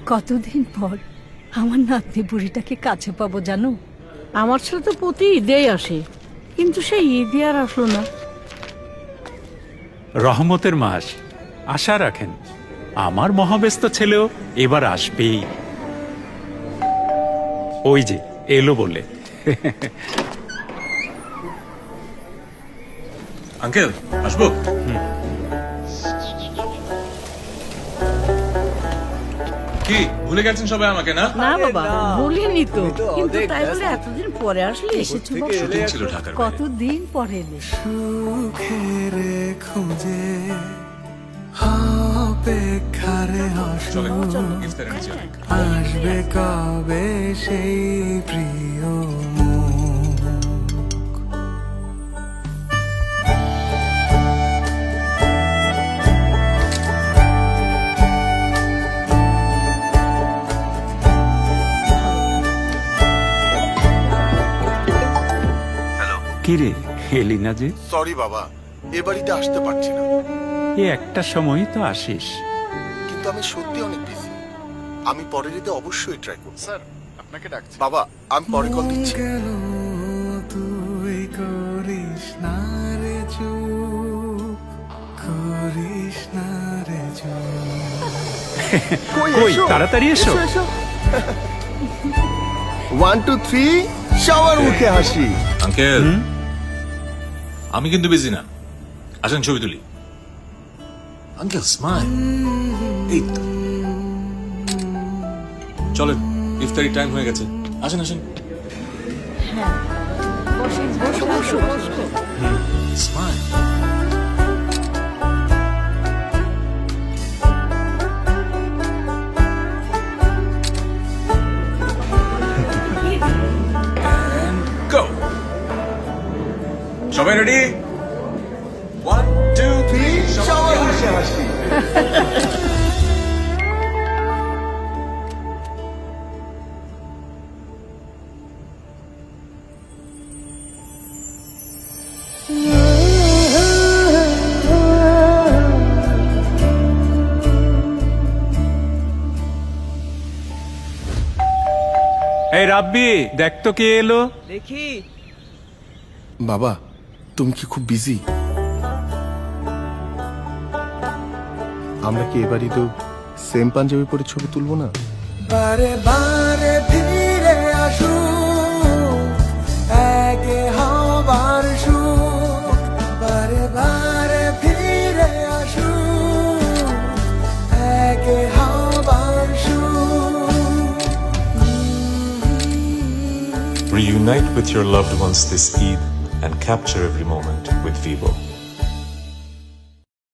কতদিন পর আমার নাতনি বুড়িটাকে কাছে পাবো জানো। আমার ছেলে তো প্রতি ঈদেই আসে, কিন্তু সেই ঈদে আর আসলো না। রহমতের মাস, আশা রাখেন আমার মহাব্যস্ত ছেলেও এবার আসবেই। ওই যে এলো বলে। আঙ্কেল আসবো? কি ভুলে গেছেন সবাই আমাকে? না না বাবা, ভুলিনি তো, কিন্তু তাই বলে এতদিন পরে আসলে এসেছো ছিল ঢাকার বাইরে। কতদিন পরে এলে। সুখের খুঁজে অপেক্ষারে চলেন ইফতারের নিচে অনেক। আসবে কবে সেই প্রিয় কিরে এলি না যে? সরি বাবা, এ বাড়িতে আসতে পারছি না। এই একটা সময়ই তো আসিস। কিন্তু আমি সত্যি অনেক বিজি। আমি পরের ঈদে অবশ্যই ট্রাই করব। স্যার আপনাকে ডাকছি। বাবা আমি পরে কল দিচ্ছি। তুই করিস না রে চুপ, করিস না রে চুপ। কই তাড়াতাড়ি এসো। 1 2 3 সবার মুখে হাসি। আঙ্কেল আমি কিন্তু বিজি না, আসেন ছবি তুলি। Uncle smile. এই তো চলেন, ইফতারি টাইম হয়ে গেছে, আসেন আসেন। স্মাইল। সবাই রেডি? 1 2 3 সবার মুখে হাসি। এই রাব্বি, দেখ তো কে এলো। দেখি। বাবা তুমি কি খুব বিজি? আমরা কি এবারই তো সেম পাঞ্জাবি পরে ছবি তুলবো না? বারে বারে ফিরে আসু, একে হবার সুখ। বারে বারে ফিরে আসু, একে হবার সুখ। Reunite with your loved ones this Eid and capture every moment with Vivo.